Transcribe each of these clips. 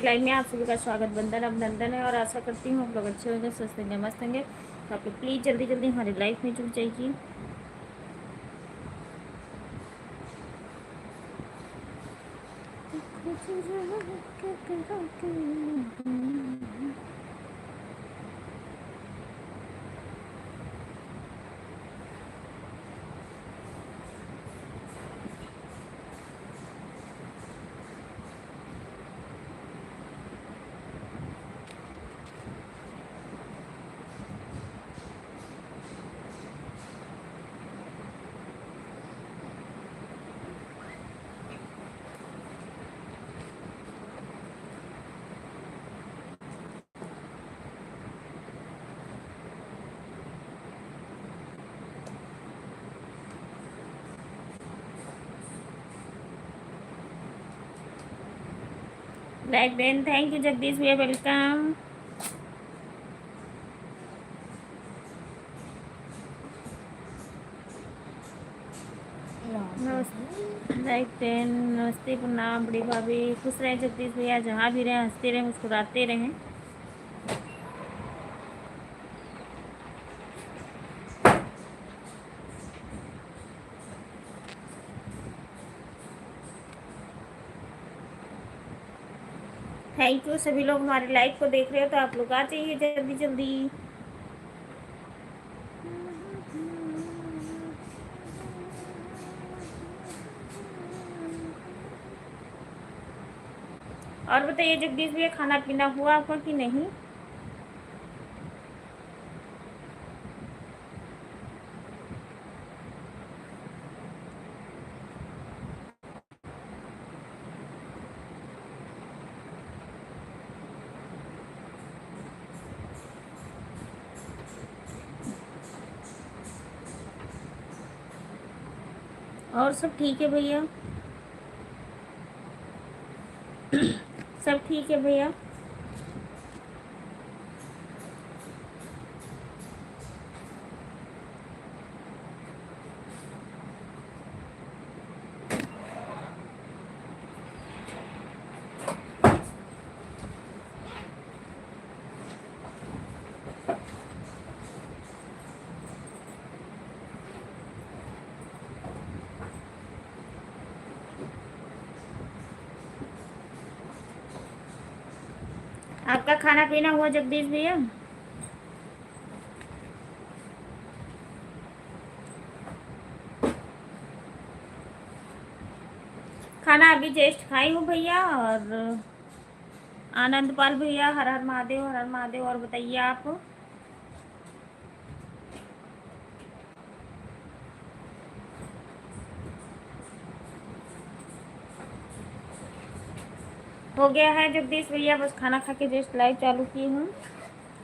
Live में आप सभी का स्वागत बंदन अभिनंदन है और आशा करती हूँ आप लोग अच्छे होंगे, स्वस्थ होंगे, मस्त होंगे। तो आप लोग प्लीज़ जल्दी जल्दी हमारी लाइफ में जुड़ जाइए। Like then thank you Jagdish भैया, वेलकम। लाइक देन नमस्ते प्रणाम बड़ी भाभी, खुश रहें जगदीश भैया, जहाँ भी रहें हंसते रहें मुस्कुराते रहें। थैंक यू सभी लोग हमारे लाइव को देख रहे हो, तो आप लोग आ जाइए जल्दी जल्दी। और बताइए जगदीश भैया, खाना पीना हुआ आपका कि नहीं? और सब ठीक है भैया? सब ठीक है भैया? आपका खाना पीना हुआ जगदीश भैया? खाना अभी जस्ट खाई हूँ भैया। और आनंदपाल भैया, हर हर महादेव, हर हर महादेव। और बताइए आप? हो गया है जगदीश भैया, बस खाना खा के जस्ट लाइव चालू की हूँ।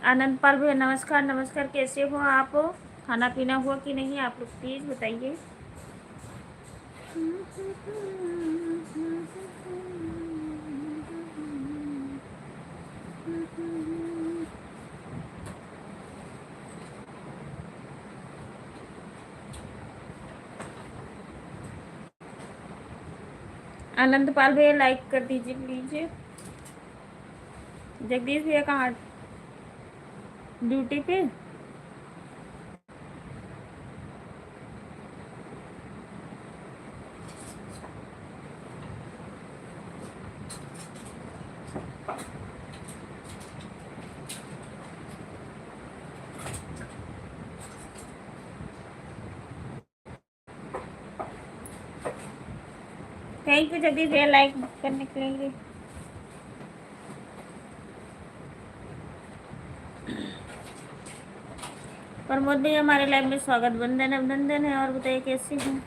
आनंदपाल भैया नमस्कार नमस्कार, कैसे हो आप? खाना पीना हुआ कि नहीं आप लोग प्लीज़ बताइए। आनंदपाल भैया लाइक कर दीजिए प्लीज। जगदीश भैया कहाँ? ड्यूटी पे? थैंक यू जगदीश भैया लाइक करने के लिए। प्रमोद भैया हमारे लाइव में स्वागत वंदन अभिनंदन है। और बताइए कैसे हैं?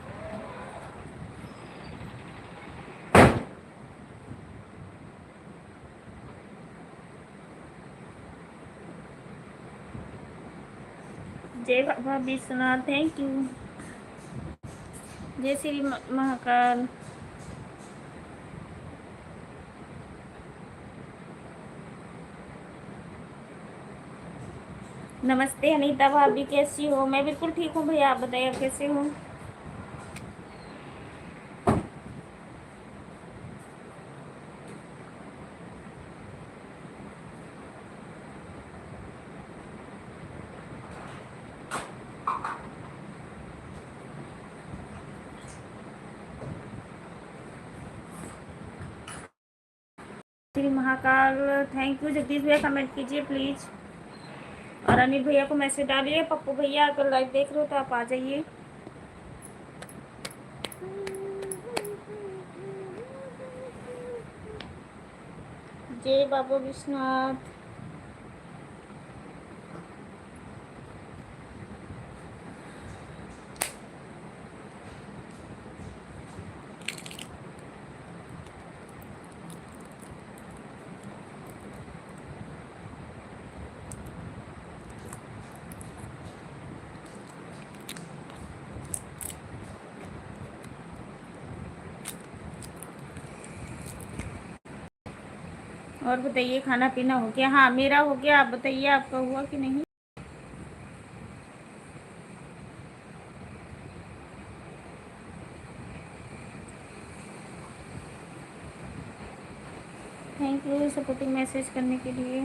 जय बाबा विश्वनाथ, थैंक यू। जय श्री महाकाल। नमस्ते अनीता भाभी, कैसी हो? मैं बिल्कुल ठीक हूँ भैया, आप बताइए आप कैसे हो? जय बाबा विश्वनाथ। श्री महाकाल। थैंक यू जगदीश भैया, कमेंट कीजिए प्लीज़। और अनिल भैया को मैसेज डालिए। पप्पू भैया अगर लाइव देख रहे हो तो आप आ जाइए। जय बाबा विश्वनाथ। और बताइए खाना पीना हो गया? हाँ मेरा हो गया, आप बताइए आपका हुआ कि नहीं? थैंक यू सपोर्टिंग मैसेज करने के लिए।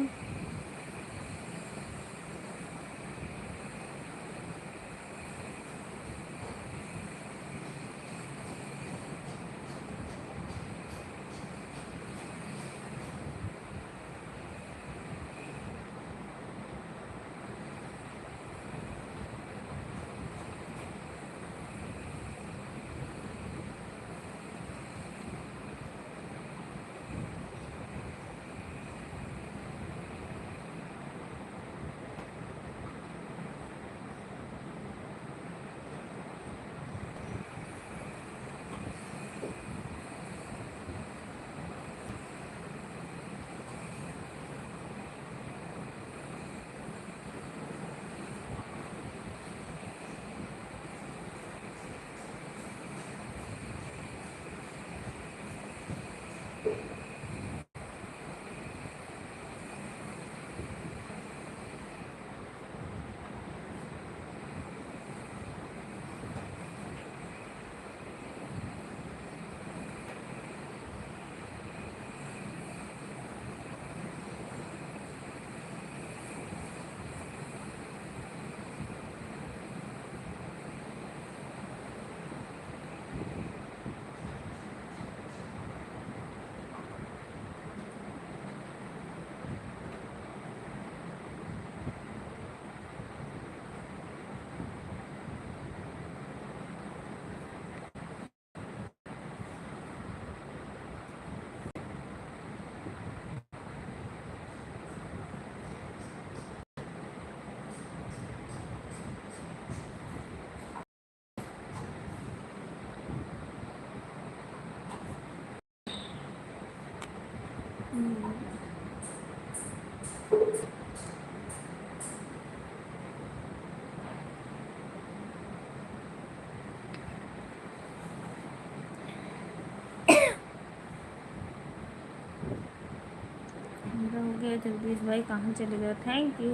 मेरा हो गया। जगदीश भाई कहाँ चले गए? Thank you.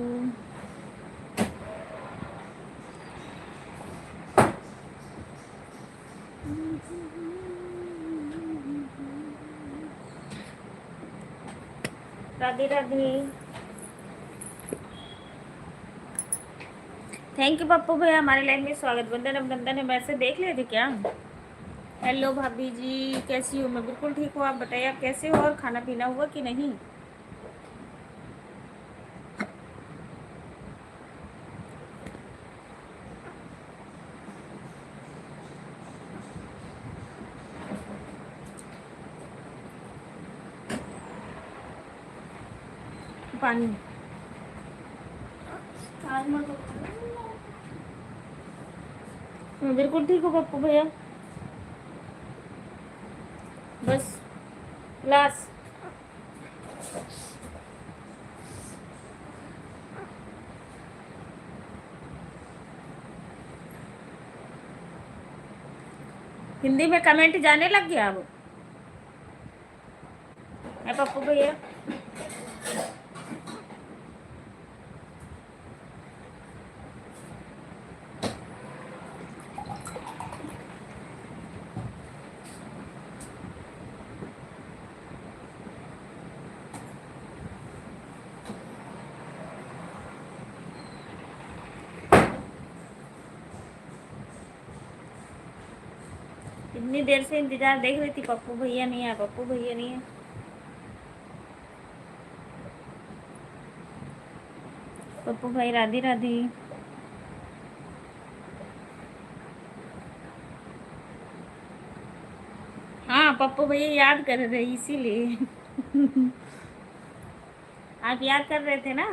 Radhe Radhe. Thank you Pappu भैया, हमारे लाइव में स्वागत। वंदन अभिनंदन है। मैसेज देख लेते क्या? हेलो भाभी जी, कैसी हो? मैं बिल्कुल ठीक हूँ, आप बताइए आप कैसे हो और खाना पीना हुआ कि नहीं? पानी। मैं बिल्कुल ठीक हूँ पप्पू भैया। बस क्लास। हिंदी में कमेंट जाने लग गया अब है पप्पू भैया। इतनी देर से इंतजार देख रही थी, पप्पू भैया नहीं है, पप्पू भैया नहीं है। पप्पू भाई राधे राधे। हाँ पप्पू भैया याद कर रहे इसीलिए। आप याद कर रहे थे ना।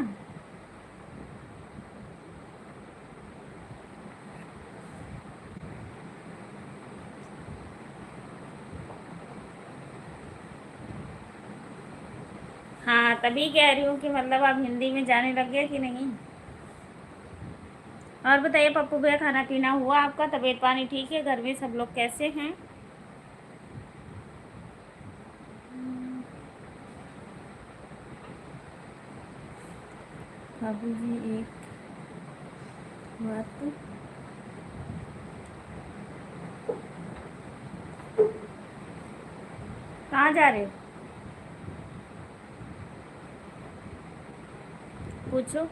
हाँ तभी कह रही हूँ कि मतलब आप हिंदी में जाने लग गए कि नहीं। और बताइए पप्पू भैया, खाना पीना हुआ आपका? तबीयत पानी ठीक है? घर में सब लोग कैसे हैं? भाभी जी एक बात कहाँ जा रहे हो? पूछो।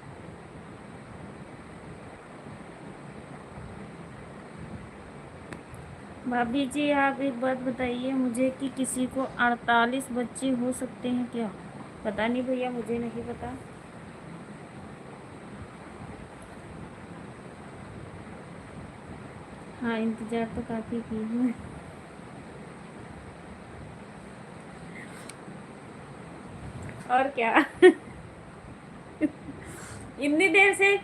भाभी जी आप एक बात बताइए मुझे कि किसी को 48 बच्चे हो सकते हैं क्या? पता नहीं भैया, मुझे नहीं पता। हाँ इंतज़ार तो काफ़ी की हूँ। और क्या। इतनी देर से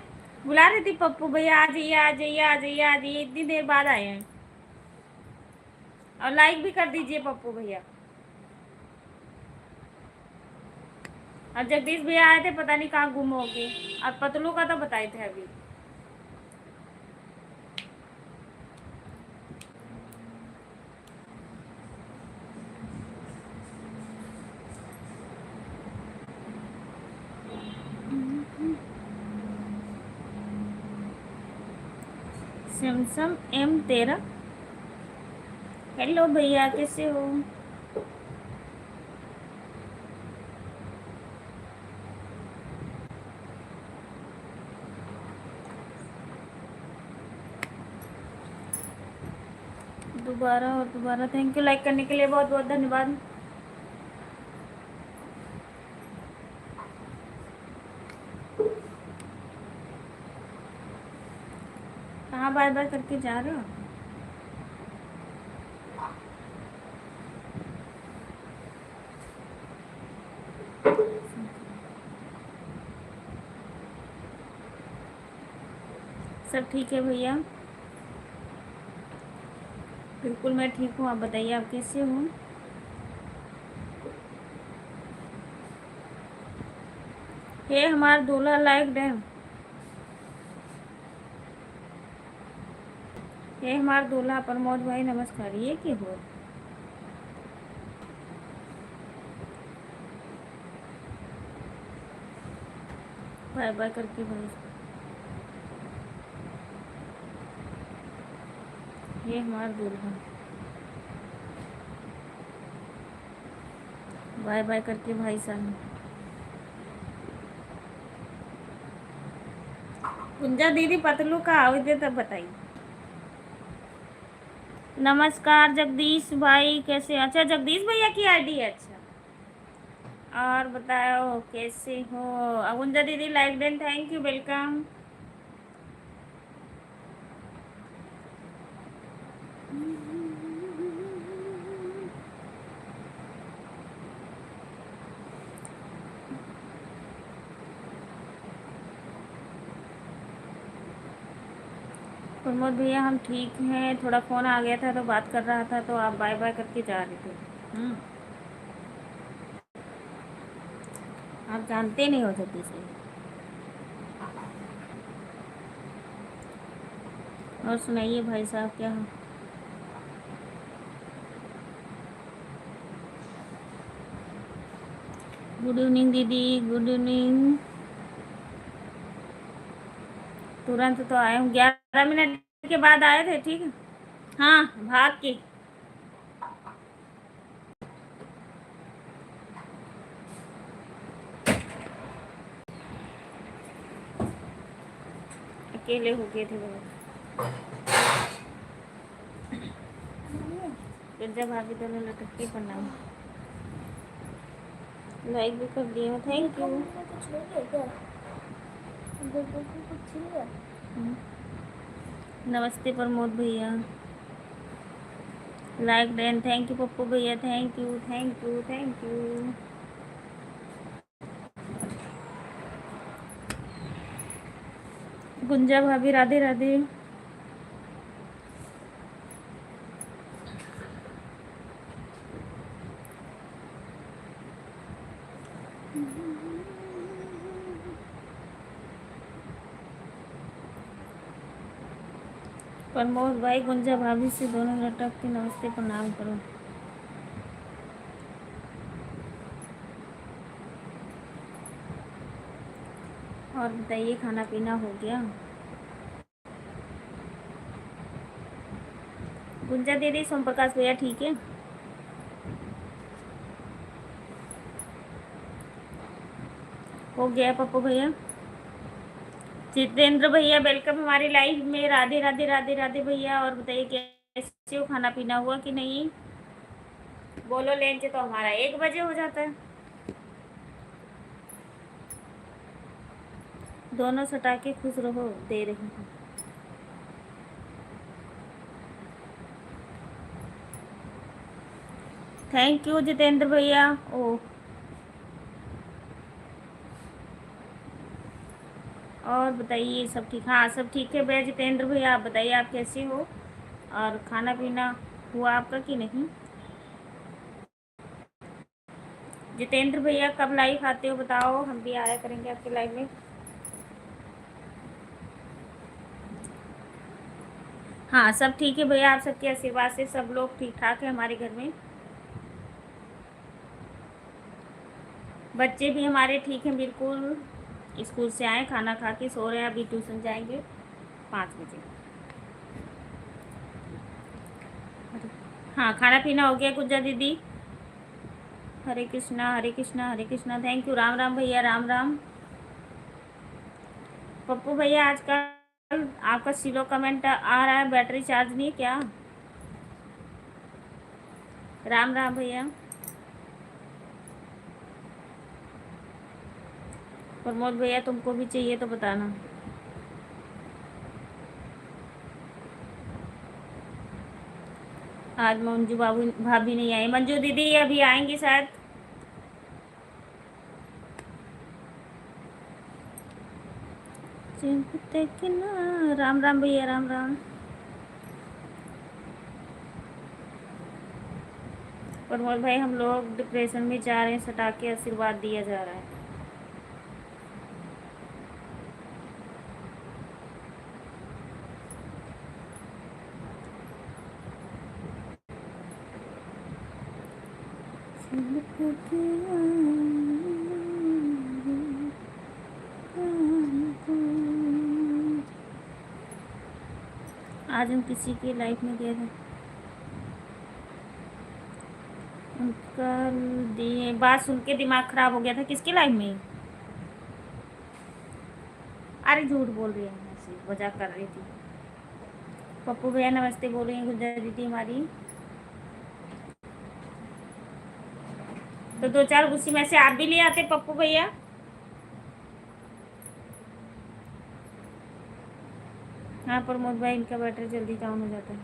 बुला रही थी पप्पू भैया, आ जाइए आ जाइए आ जाइए आ जाइए, इतनी देर बाद आए हैं। और लाइक भी कर दीजिए पप्पू भैया। और जगदीश भैया आए थे, पता नहीं कहाँ गुम हो गए। और पतलू का तो बताए थे अभी। Samsung M13। हेलो भैया कैसे हो? दोबारा और दोबारा थैंक यू लाइक करने के लिए, बहुत बहुत धन्यवाद। कहाँ बाय बाय करके जा रहे हो? सब ठीक है भैया? बिल्कुल मैं ठीक हूँ, आप बताइए आप कैसे हो? हे हमार दूल्हा लाइक डैम। हे हमार दूल्हा प्रमोद भाई नमस्कार, ये की हो? बाय बाय करके भाई। ये हमार दूल्हा बाय बाय करके भाई साहब। कुंजा दीदी पतलू का आवाज दे तब बताइए। नमस्कार जगदीश भाई कैसे? अच्छा जगदीश भैया की आईडी है, अच्छा। और बताओ कैसे हो? अगुंजा दीदी like then, thank you welcome. Pramod भैया हम ठीक हैं, थोड़ा फ़ोन आ गया था तो बात कर रहा था, तो आप बाय बाय करके जा रहे थे। आप जानते नहीं हो जल्दी से। और सुनाइए भाई साहब क्या हो? गुड इवनिंग दीदी, गुड इवनिंग। तुरंत तो आए हूँ, 11 मिनट के बाद आए थे, ठीक है। हाँ भाग के। अकेले हो गए थे बहुत। फिर जब भाभी दोनों लटक के प्रणाम। लाइक भी कर दिए, थैंक यू। नमस्ते प्रमोद भैया, like done, thank you Pappu भैया, thank you thank you thank you. Gunja भाभी राधे राधे। प्रमोद भाई गुंजा भाभी से दोनों लटक के नमस्ते प्रणाम करो। और बताइए खाना पीना हो गया? गुंजा दीदी सोम प्रकाश भैया ठीक है? हो गया पप्पू भैया। जितेंद्र भैया वेलकम हमारी लाइफ में, राधे राधे राधे राधे भैया। और बताइए कैसे हो, खाना पीना हुआ कि नहीं? बोलो लेंच तो हमारा 1 बजे हो जाता है। दोनों सटा के खुश रहो, दे रही हूँ। थैंक यू जितेंद्र भैया। ओ और बताइए सब ठीक? हाँ सब ठीक है भैया। जितेंद्र भैया आप बताइए आप कैसे हो, और खाना पीना हुआ आपका कि नहीं? जितेंद्र भैया कब लाइव आते हो बताओ, हम भी आया करेंगे आपके लाइव में। हाँ सब ठीक है भैया, आप सबके आशीर्वाद से सब लोग ठीक ठाक है हमारे घर में। बच्चे भी हमारे ठीक हैं बिल्कुल, स्कूल से आए खाना खा के सो रहे हैं, अभी ट्यूशन जाएंगे 5 बजे। हाँ खाना पीना हो गया गुज्जा दीदी। हरे कृष्णा हरे कृष्णा हरे कृष्णा, थैंक यू। राम राम भैया, राम राम। पप्पू भैया आजकल आपका सिलो कमेंट आ रहा है, बैटरी चार्ज नहीं क्या? राम राम भैया। प्रमोद भैया तुमको भी चाहिए तो बताना। आज मंजू बाबू भाभी नहीं आई, मंजू दीदी अभी आएंगी शायद। राम राम भैया, राम राम। प्रमोद भाई हम लोग डिप्रेशन में जा रहे हैं, सटा के आशीर्वाद दिया जा रहा है। आज हम किसी की लाइफ में गए थे, उनका बात सुन के दिमाग खराब हो गया था। किसकी लाइफ में? अरे झूठ बोल रही है, ऐसे मजाक कर रही थी। पप्पू भैया नमस्ते बोल रही हैं गुंजा दीदी हमारी। तो 2-4 गुस्सी में से आप भी ले आते पप्पू भैया। हाँ प्रमोद भाई इनका बैटरी जल्दी डाउन हो जाता है।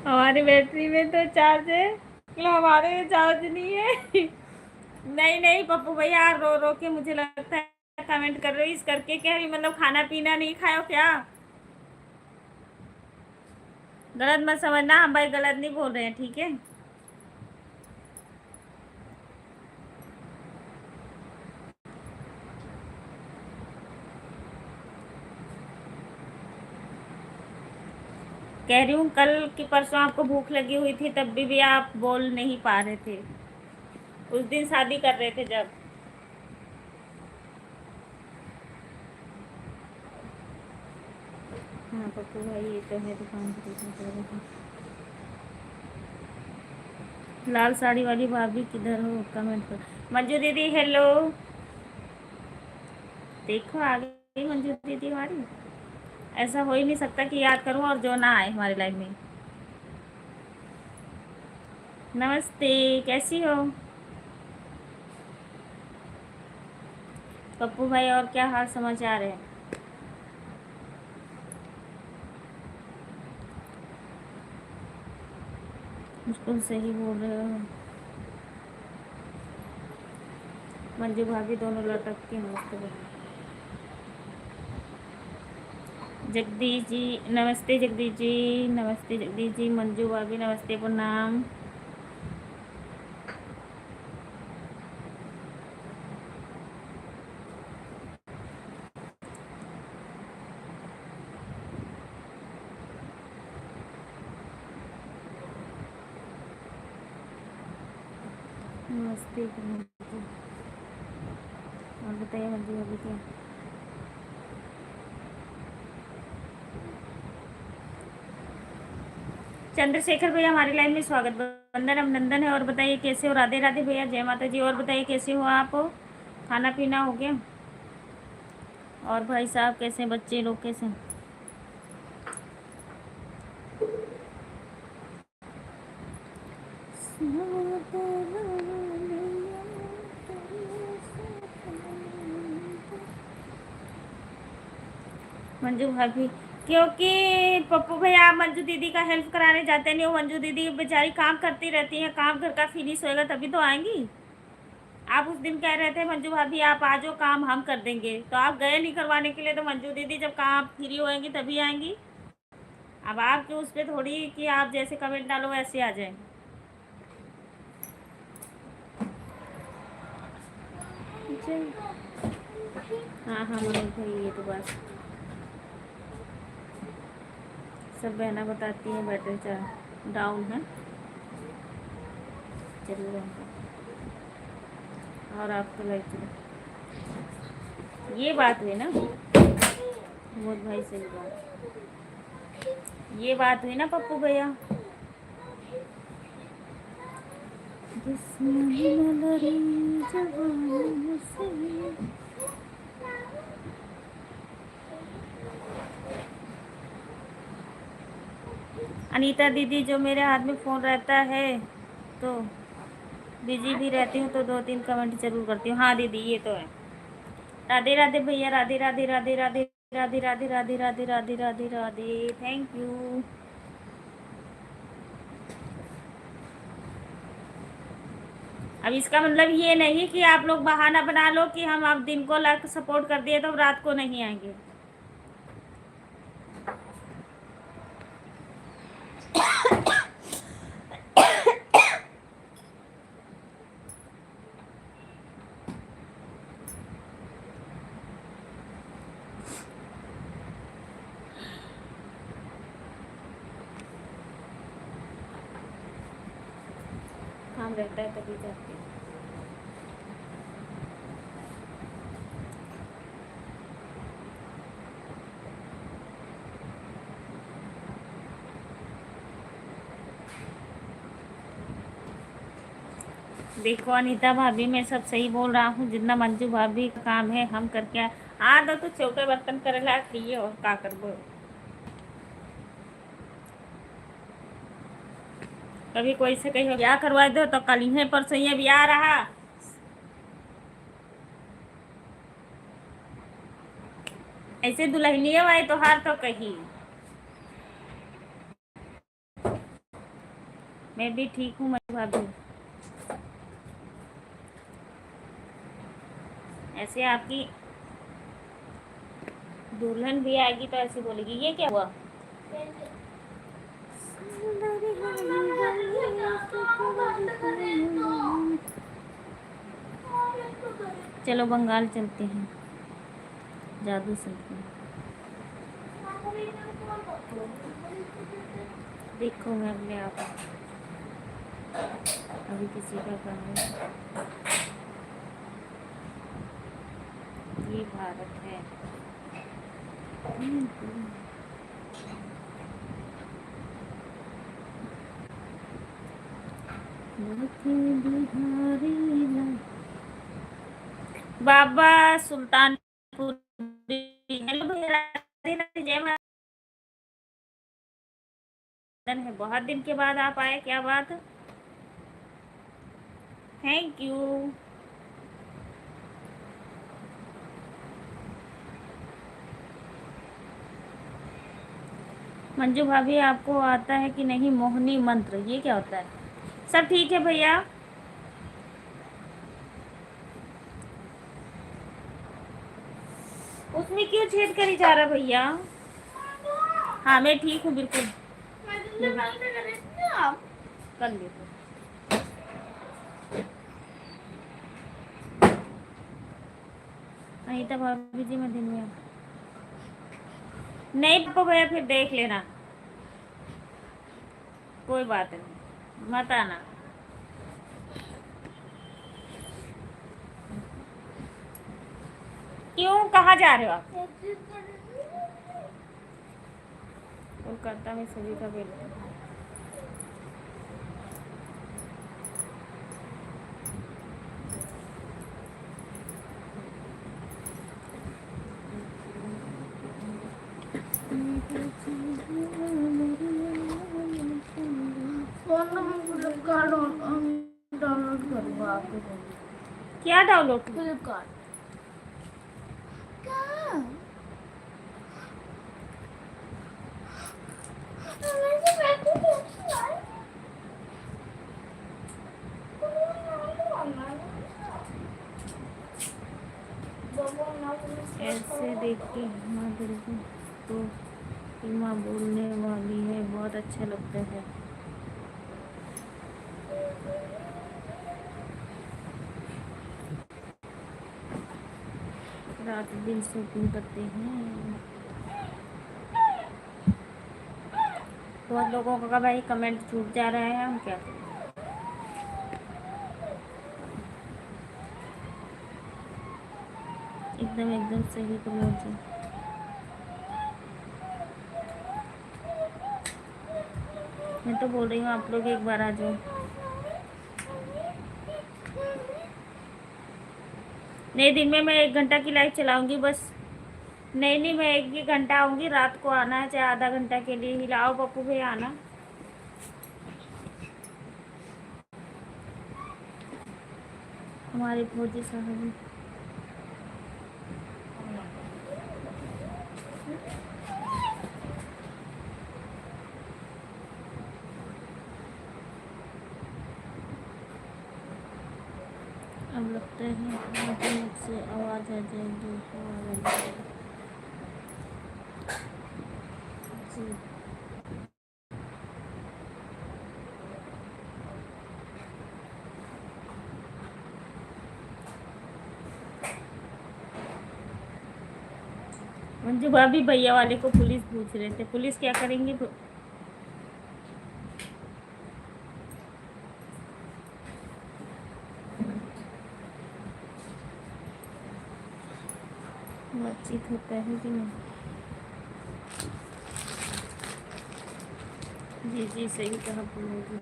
हमारी बैटरी में तो चार्ज है, हमारे में चार्ज नहीं है। नहीं नहीं पप्पू भैया रो रो के मुझे लगता है कमेंट कर रहे हो इस करके, क्या मतलब खाना पीना नहीं खाओ क्या? गलत मत समझना, हम भाई गलत नहीं बोल रहे हैं ठीक है। कह रही हूँ कल की परसों आपको भूख लगी हुई थी, तब भी आप बोल नहीं पा रहे थे। उस दिन शादी कर रहे थे जब। हाँ पप्पू भाई ये तो है दुकान की। लाल साड़ी वाली भाभी किधर हो, कमेंट कर। मंजू दीदी हेलो। देखो आ गई मंजू दीदी हमारी। ऐसा हो ही नहीं सकता कि याद करूं और जो ना आए हमारी लाइफ में। नमस्ते, कैसी हो पप्पू भाई? और क्या हाल समाचार है? बिल्कुल सही बोल रहे हो। मंजू भाभी दोनों लटकती हैं मस्त बनी। जगदीश जी नमस्ते, जगदीश जी नमस्ते, जगदीश जी, मंजू भाभी नमस्ते, प्रणाम। नमस्ते मंजू। और बताइए मंजू भाभी क्या? चंद्रशेखर भैया हमारी लाइन में स्वागत, वंदन अभिनंदन है। और बताइए कैसे हो? राधे राधे भैया, जय माता जी। और बताइए कैसे हो आप? खाना पीना हो गया? और भाई साहब कैसे हैं? बच्चे लोग कैसे हैं? मंजू भाभी, क्योंकि पप्पू भैया आप मंजू दीदी का हेल्प कराने जाते नहीं हो। मंजू दीदी बेचारी काम करती रहती हैं, काम घर का फिनिश होएगा तभी तो आएंगी। आप उस दिन कह रहे थे मंजू भाभी आप आ जाओ, काम हम कर देंगे, तो आप गए नहीं करवाने के लिए। तो मंजू दीदी जब काम फ्री होएंगी तभी आएंगी। अब आपके उस पर थोड़ी कि आप जैसे कमेंट डालो वैसे आ जाए। हाँ हाँ मनोज भाई, ये तो बात सब बहना बताती हैं, बैटरी चार डाउन है जरूर है। और आपको लाइक चलो, ये बात हुई ना मोद भाई, सही बात, ये बात हुई ना पप्पू भैया। अनीता दीदी, जो मेरे हाथ में फ़ोन रहता है तो बिजी भी रहती हूँ तो 2-3 कमेंट जरूर करती हूँ। हाँ दीदी ये तो है। राधे राधे भैया, राधे राधे राधे राधे राधे राधे राधे राधे राधे राधे राधे, थैंक यू। अब इसका मतलब ये नहीं कि आप लोग बहाना बना लो कि हम अब दिन को लग सपोर्ट कर दिए तो रात को नहीं आएंगे। काम रहता है तभी जाते हैं। देखो अनीता भाभी, मैं सब सही बोल रहा हूँ। जितना मंजू भाभी का काम है हम करके आ दो तो छोटे बर्तन करे ला खाइए और का करबो। कभी कोई से कही ब्याह करवा दो तो कल ही परसों ही ब्याह रहा। ऐसे दुल्हनिया वाले तो हार तो कही। मैं भी ठीक हूँ मंजू भाभी। ऐसे आपकी दुल्हन भी आएगी तो ऐसे बोलेगी ये क्या हुआ। चलो बंगाल चलते हैं, जादू सीखने। देखो मैं अपने आप अभी किसी का काम है। ये भारत है। बाबा सुल्तान हेलो भैया, राधे राधे, जय माता है। बहुत दिन के बाद आप आए, क्या बात। Thank you. मंजू भाभी, आपको आता है कि नहीं मोहिनी मंत्र, ये क्या होता है। सब ठीक है भैया। उसमें क्यों छेद करी जा रहा भैया। हाँ मैं ठीक हूँ बिल्कुल। कर लेते। अनीता भाभी जी मैं दिन में नहीं पापा भैया, फिर देख लेना, कोई बात नहीं, मत आना। क्यों, कहाँ जा रहे हो आप। कोलकाता में सभी का वेलकम। डाउनलोड करूँगा आपको। क्या डाउनलोड, फ्लिपकार्ट। ऐसे देख के माँ दिल की तो माँ बोलने वाली है, बहुत अच्छा लगता है। रात दिन शॉपिंग करते हैं। बहुत लोगों का भाई कमेंट छूट जा रहा है, हम क्या करें। एकदम एकदम सही प्रमोद जी। मैं तो बोल रही हूँ आप लोग एक बार आ जाओ। नहीं, दिन में मैं 1 घंटा की लाइव चलाऊंगी बस। नहीं नहीं, मैं 1 ही घंटा आऊंगी, रात को आना है, चाहे आधा घंटा के लिए ही लाओ पप्पू भैया आना। हमारे फौजी साहब अब लगता है मुझसे आवाज़ आ जाएगी जी। मंजू भाभी भैया वाले को पुलिस पूछ रहे थे, पुलिस क्या करेंगे। बातचीत होता है कि नहीं। जी जी सही कहा बोलोगे।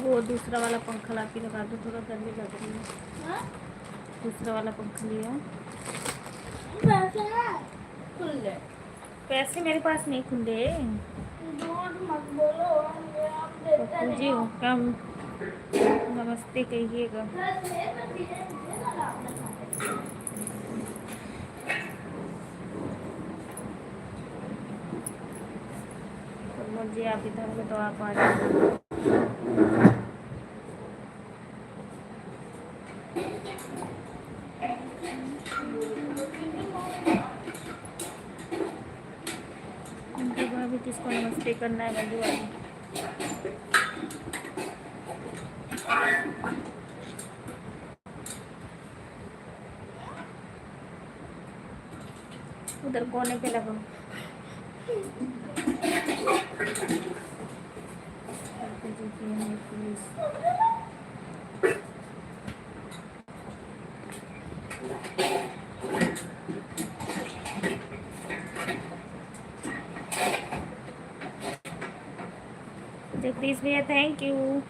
वो दूसरा वाला पंखा ला के लगा दो, थोड़ा गर्मी लग रही है। दूसरा वाला पंखा लिया। पैसे मेरे पास नहीं खुले। मत बोलो, जी हो क्या, नमस्ते कहिएगा। मुझे आप इधर हो तो आप आ जाओ। अभी किसको नमस्ते करना है मंजू वाली। उधर कोने पे लगा। जगदीश भैया थैंक यू।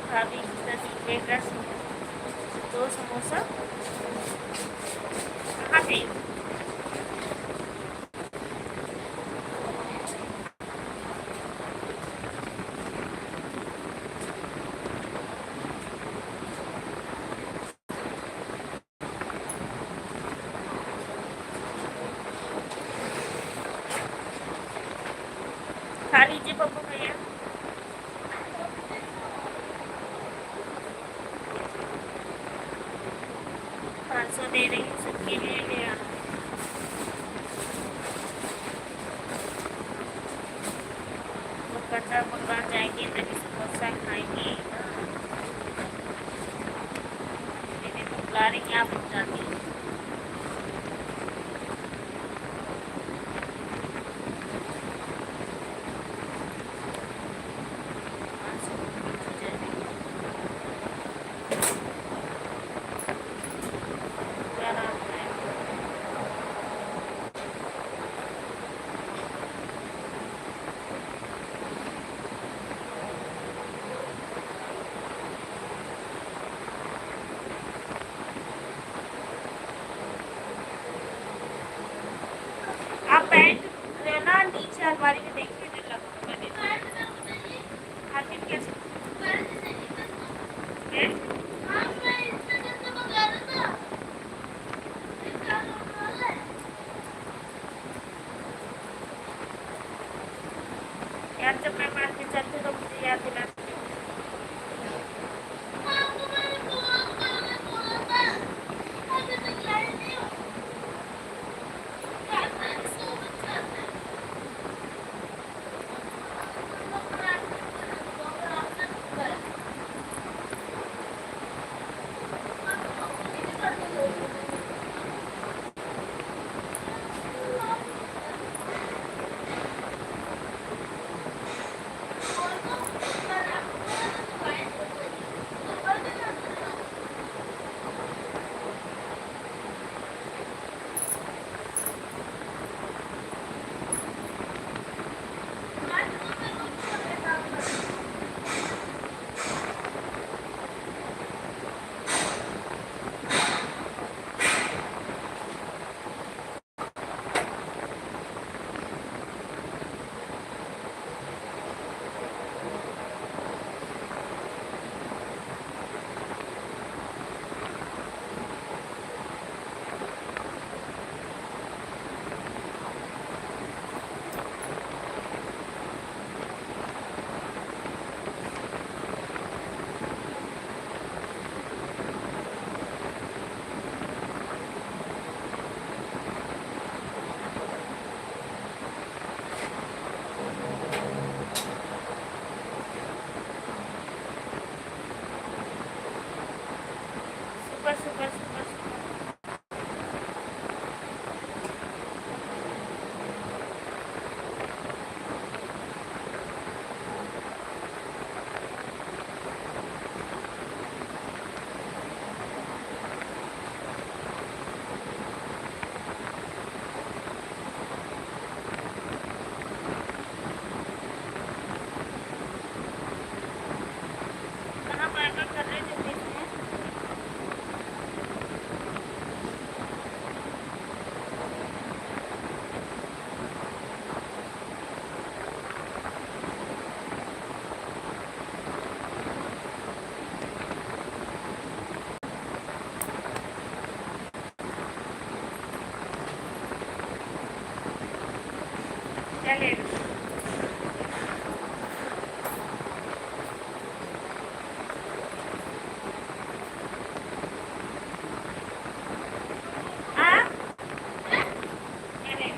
भाभी एक रस 2 समोसा कहाँ पे? खा लीजिए पप्पू भैया। 500 दे रही हूँ सबके लिए, ले आना। वो कच्चा मकान जाएंगे तभी समोसा खाएंगे। मैंने तो बुला रही हैं, आप रुक जाती हैं। क्या नाम है? आप पैंट ना नीचे अलमारी में देखिए, इधर लगा मैंने आखिर कैसे है? यार जब मैं मार्केट चलती तो मुझे याद दिलाती। चले हाँ चले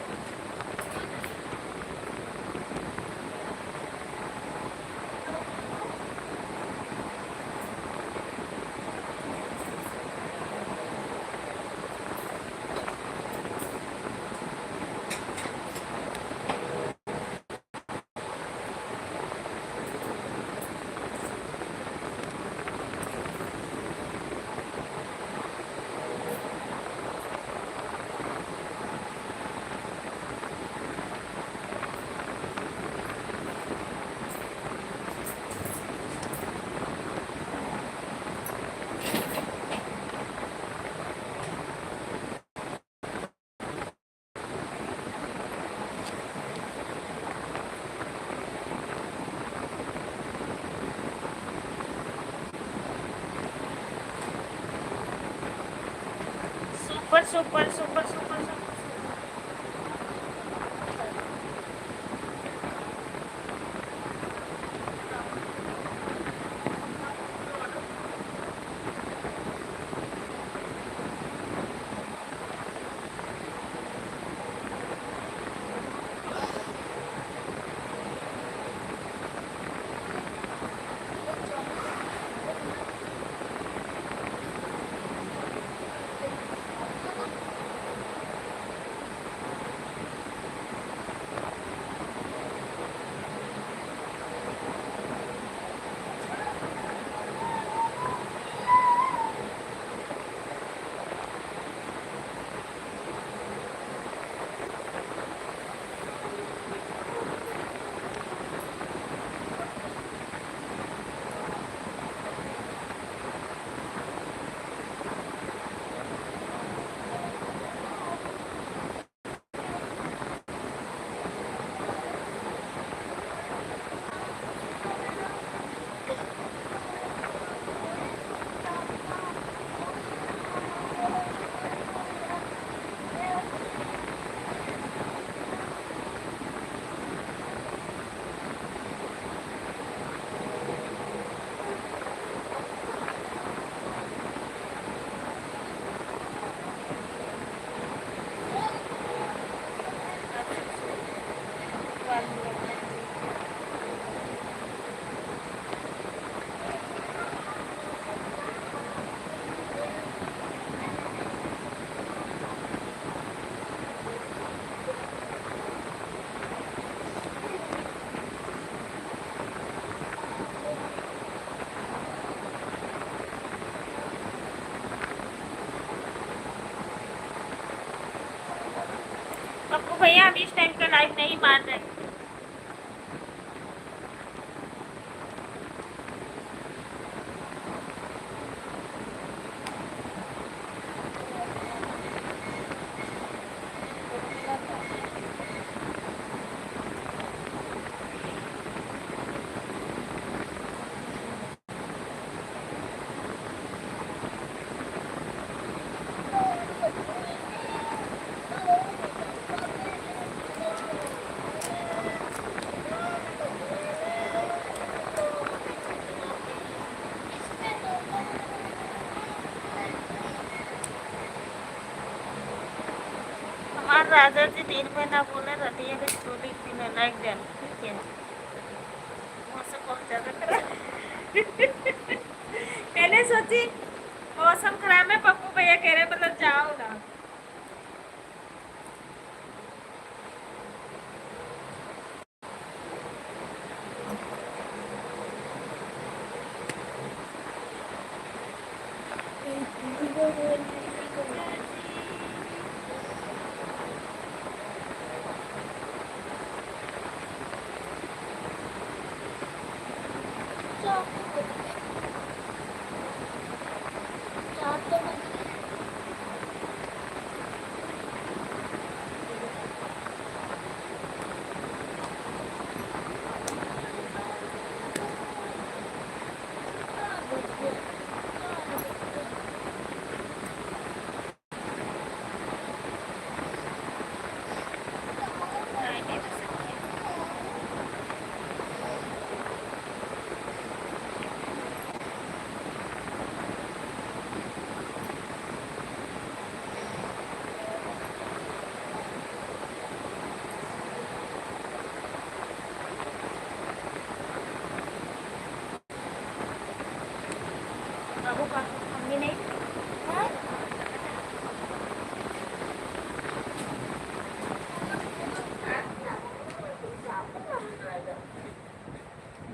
super super super super super Pappu भैया हम इस टाइम का लाइव नहीं मान रहे। हमारे राजा जी दिन में ना बोले रहती है कि दो दिन में लाइक देन ठीक है मौसम बहुत ज़्यादा खराब मैंने सोची मौसम खराब है पप्पू भैया कह रहे मतलब जाओ ना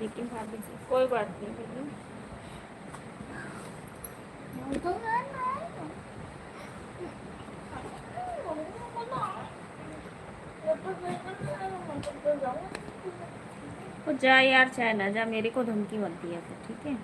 ठीक है भाभी जी, कोई बात नहीं भाभी। वो जा यार, चाहे ना जा, मेरे को धमकी बनती है तो ठीक है।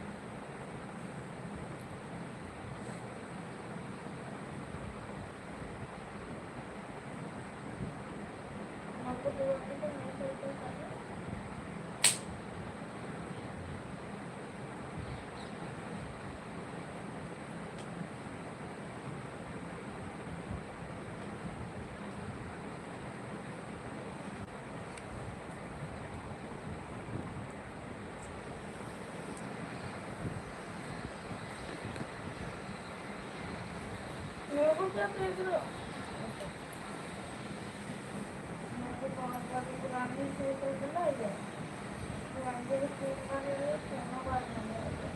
मेरे को क्या देख रहे हो? मेरे को बहुत सारी पुरानी फोटो दिलाई है, पुरानी फोटो वाले सोना बात नहीं है।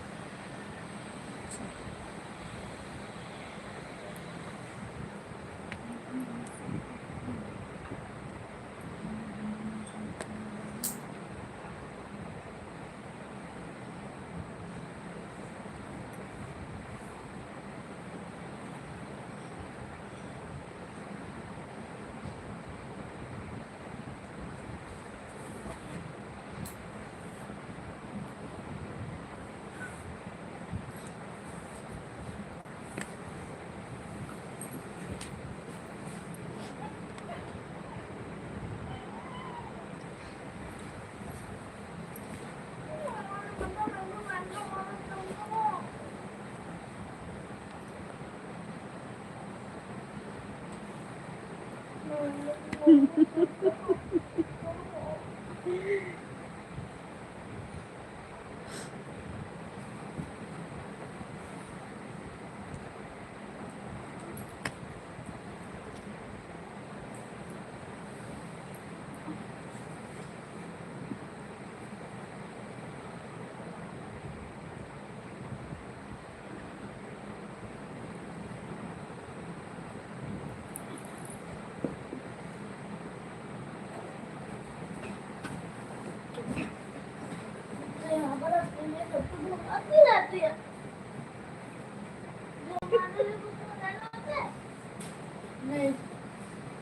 नहीं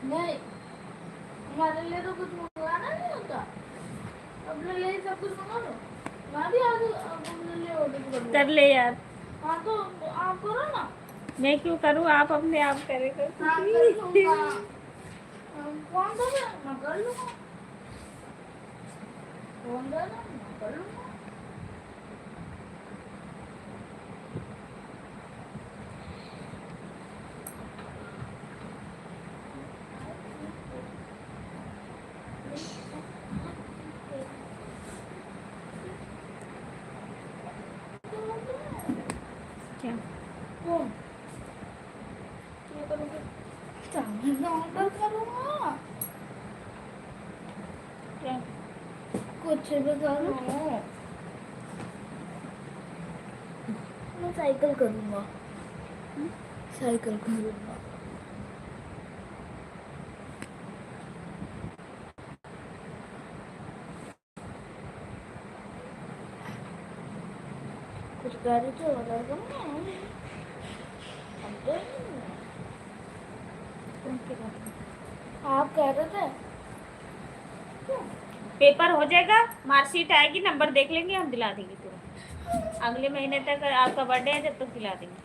नहीं, हमारे लिए तो कुछ मंगवाना नहीं होता, अपने लिए सब कुछ मंगा लो। मैं भी आगे अपने लिए ऑर्डर कर ले यार। हाँ तो आप करो ना। मैं क्यों करूँ, आप अपने आप करे तो। हाँ कर लूँगा, कौन सा मैं कर लूँगा, कौन सा मैं कर लूँगा। क्या कौन क्या करोगे? चाउमीन ऑर्डर करूँगा, क्या कुछ भी करो, मैं साइकिल करूँगा, साइकिल करूँगा। कुछ गाड़ी तो ऑर्डर करूँगा। आप कह रहे थे पेपर हो जाएगा, मार्कशीट आएगी, नंबर देख लेंगे, हम दिला देंगे तुरंत। अगले महीने तक आपका बर्थडे है, जब तक दिला देंगे।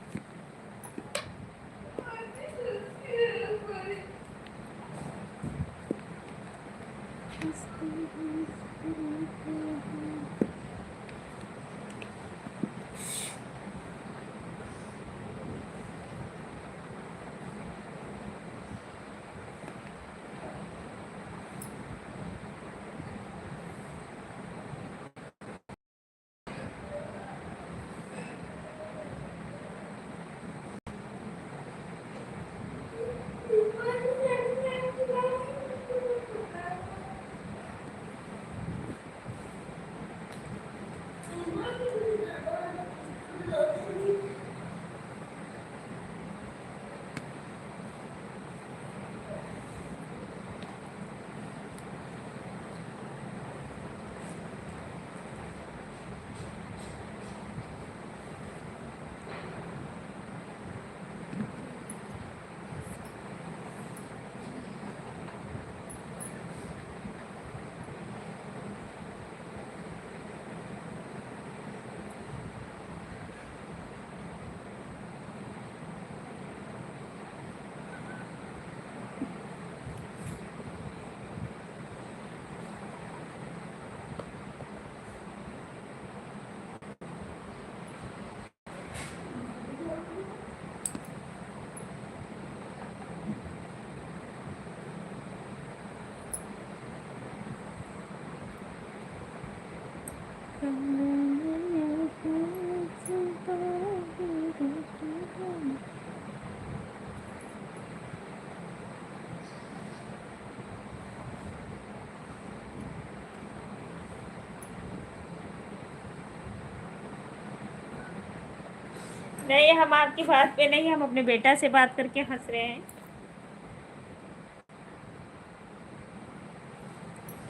नहीं, हम आपकी बात पे नहीं, हम अपने बेटा से बात करके हंस रहे हैं।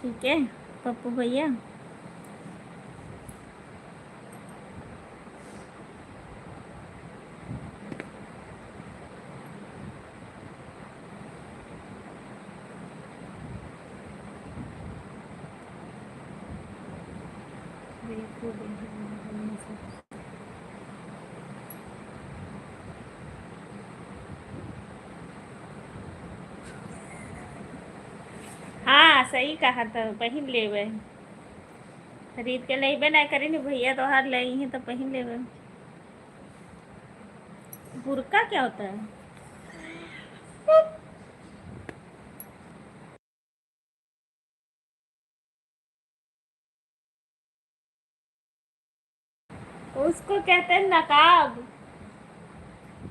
ठीक है पप्पू भैया। हाँ सही कहा था, पहिन लेवे। खरीद के लेबे ना करी नहीं भैया, तो हार ले ही तो पहिन लेवे। बुर्का क्या होता है? उसको कहते हैं नकाब।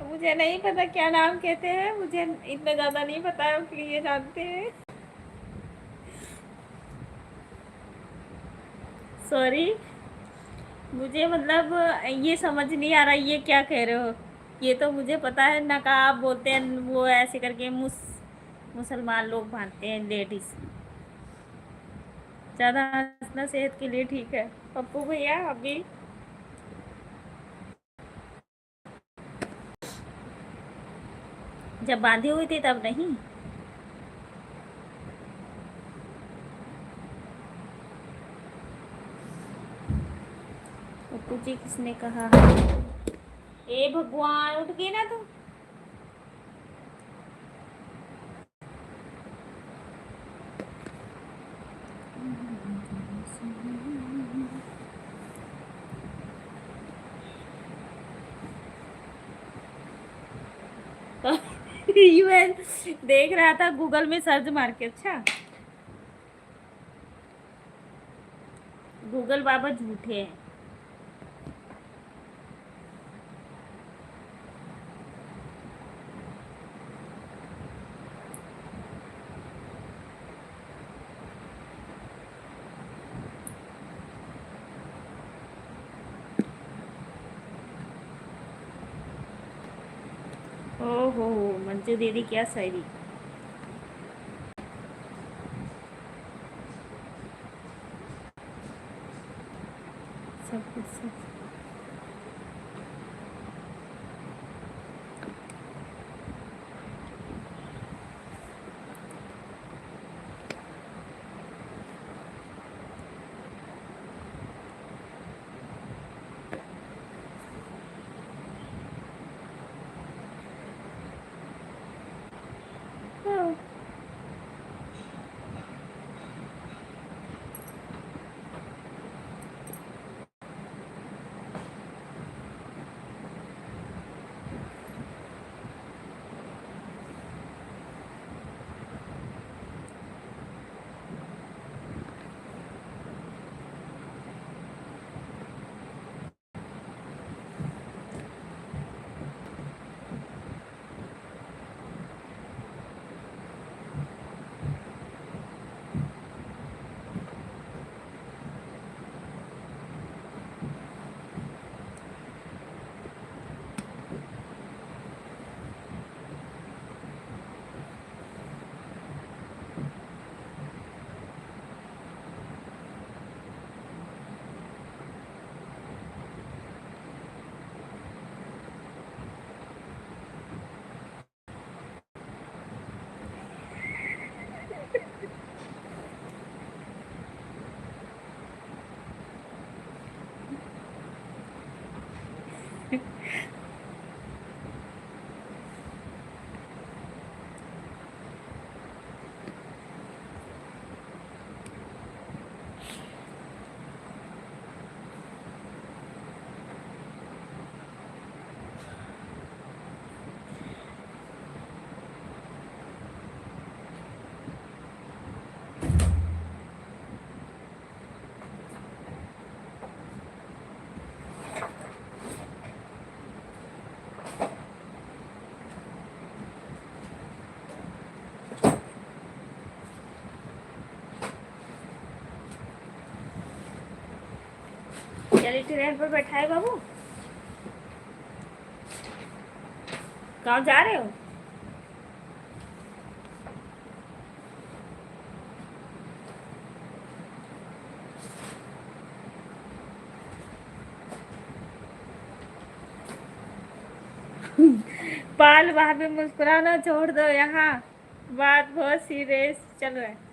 मुझे नहीं पता क्या नाम कहते हैं, मुझे इतना ज्यादा नहीं पता है, इसलिए जानते हैं। सॉरी, मुझे मतलब ये समझ नहीं आ रहा ये क्या कह रहे हो। ये तो मुझे पता है नकाब बोलते हैं, वो ऐसे करके मुसलमान लोग बांधते हैं, लेडीज। ज़्यादा हंसना सेहत के लिए ठीक है पप्पू भैया। अभी जब बांधी हुई थी तब नहीं। पप्पू जी किसने कहा? ए भगवान, उठ गई ना तू। यूएन देख रहा था गूगल में सर्च मार के। अच्छा, गूगल बाबा झूठे हैं। ओहो, मंजू दीदी क्या शायरी। सब कुछ सब। हाँ। चलिए ट्रेन पर बैठा है बाबू। कहाँ जा रहे हो? पाल वहां पे मुस्कुराना छोड़ दो, यहाँ बात बहुत सीरियस चल रहा है।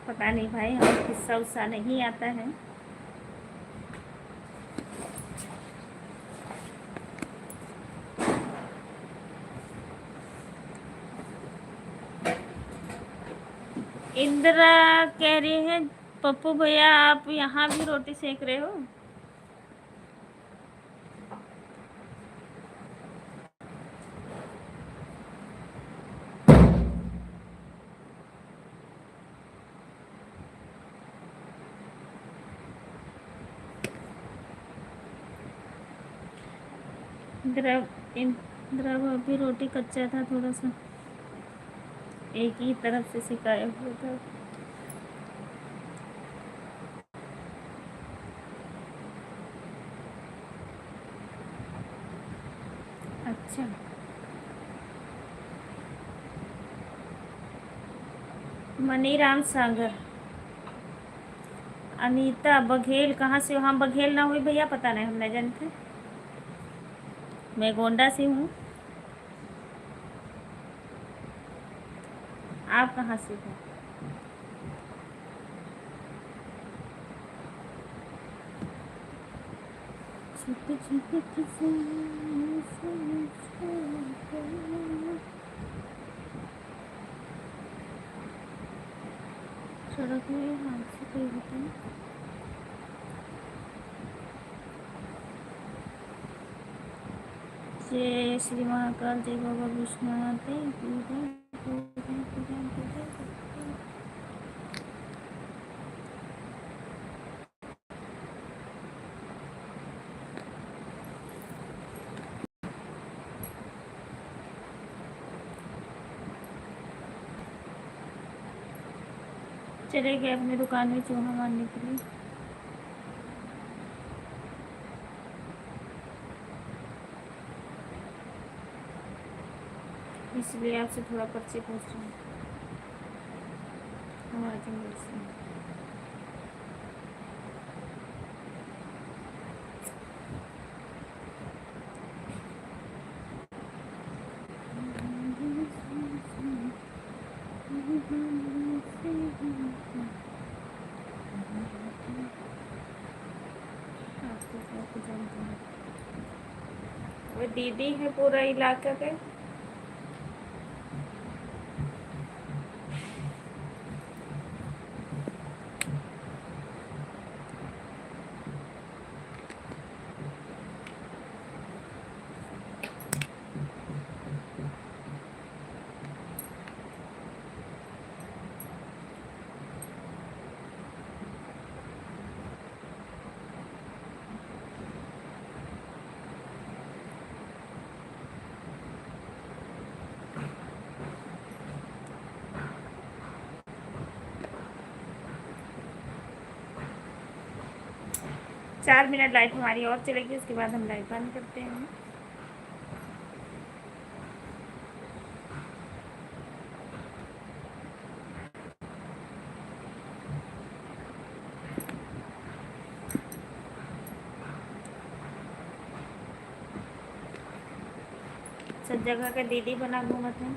पता नहीं भाई, हमें किस्सा उस्सा नहीं आता है। इंदिरा कह रही है पप्पू भैया आप यहाँ भी रोटी सेक रहे हो? इंदिरा भाभी रोटी कच्चा था थोड़ा सा, एक ही तरफ से सिकाया हुआ था। अच्छा, मनीराम सागर। अनीता बघेल कहाँ से हो? हम बघेल ना हुई भैया, पता नहीं, हम नहीं जानते। मैं गोंडा से हूँ। आप कहाँ से हो? सड़क में हादसे कई होते हैं। जय श्री महाकाल, जय बाबा विश्वनाथ, चले गए अपनी दुकान में चूहा मारने के लिए। इसलिए आपसे थोड़ा पर्ची पूछ रही हूँ हमारे जंगल से। आपको जानते हैं, वो दीदी है पूरा इलाका के। चार मिनट लाइट हमारी और चलेगी, उसके बाद हम लाइट बंद करते हैं। सब जगह का दीदी बना घूमत है।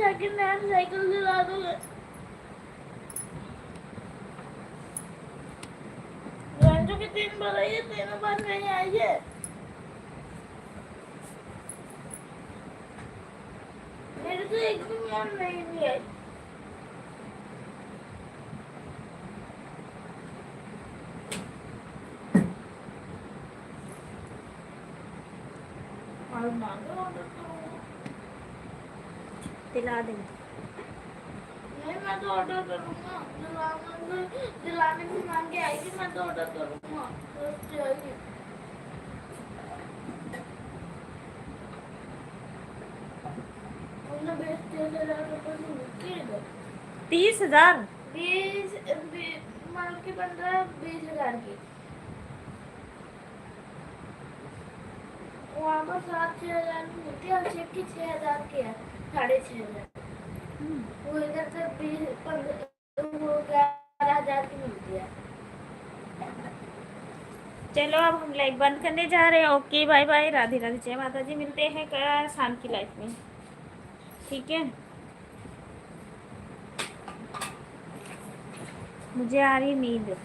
सेकंड हैंड साइकिल दिला दोगे? रंजू की 3 बार आई है, 3 बार नहीं आई है। मेरे तो एक भी मैम नहीं आई। और मांगो ऑर्डर करूँगा। दिला देंगे। नहीं, मैं तो ऑर्डर करूँगा। दिलाने में मांग के आएगी, मैं तो ऑर्डर करूँगा। आएगी 30,000 माल की 15-20,000 की। वहाँ पर 7-6,000 की मिलती है और चेक की 6,000 की है, 6,500। वो इधर से 11,000 की मिलती है। चलो अब हम लाइव बंद करने जा रहे हैं। Okay bye bye, Radhe Radhe, जय माता जी। मिलते हैं कल शाम की लाइफ में, ठीक है। मुझे आ रही नींद।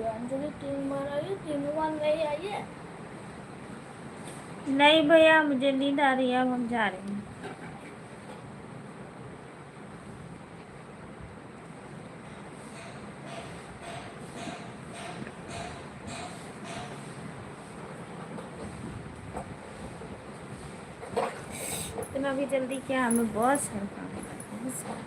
अंजलि 3 बार आई है, 3 बार नहीं आई है। नहीं भैया, मुझे नींद आ रही है, अब हम जा रहे हैं। इतना भी जल्दी क्या, हमें बहुत सारा काम है, बहुत सारा।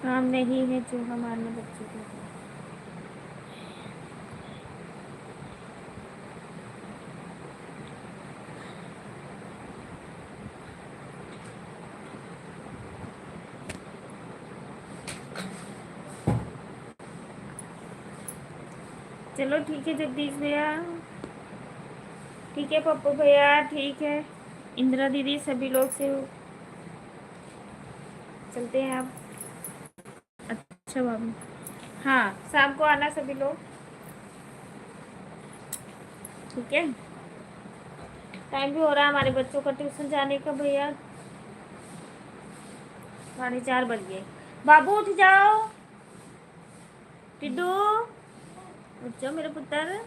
काम नहीं है जो हमारे बच्चों को। चलो ठीक है जगदीश भैया, ठीक है पप्पू भैया, ठीक है इंदिरा दीदी, सभी लोग से चलते हैं आप। अच्छा बाबू, हाँ शाम को आना सभी लोग, ठीक है। टाइम भी हो रहा है हमारे बच्चों का ट्यूशन जाने का भैया, 4:30 बज गए। बाबू उठ जाओ, टिड्डू उठ जाओ मेरे पुत्र,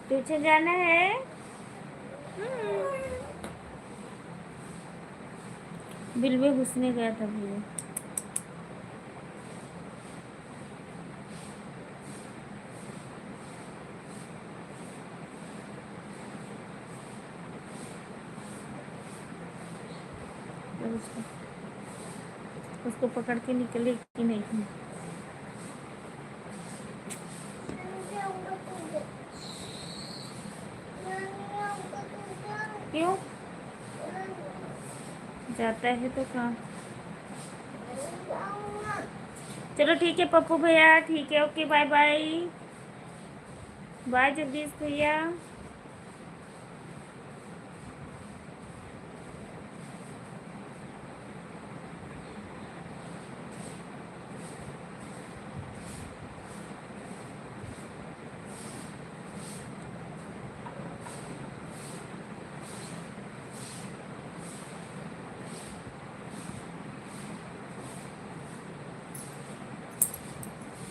ट्यूशन जाना है। बिल में घुसने गया था भैया। उसको पकड़ के निकले कि नहीं। क्यों जाता है तो कहाँ। चलो ठीक है पप्पू भैया, ठीक है, okay bye bye, bye Jagdish भैया।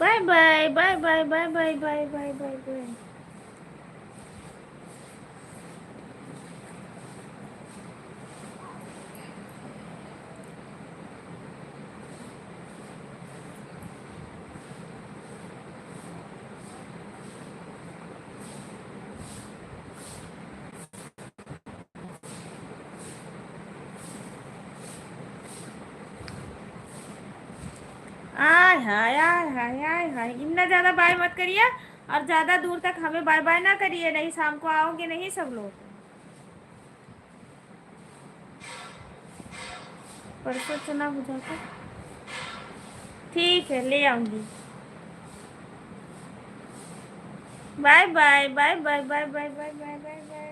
Bye bye bye bye bye bye bye bye bye bye. आय हाय आय हाय आय हाय, इतना ज़्यादा बाय मत करिए और ज़्यादा दूर तक हमें बाय बाय ना करिए, नहीं शाम को आओगे नहीं सब लोग। परसों चना भुजा कर, ठीक है ले आऊंगी। Bye bye bye bye bye bye bye bye bye bye.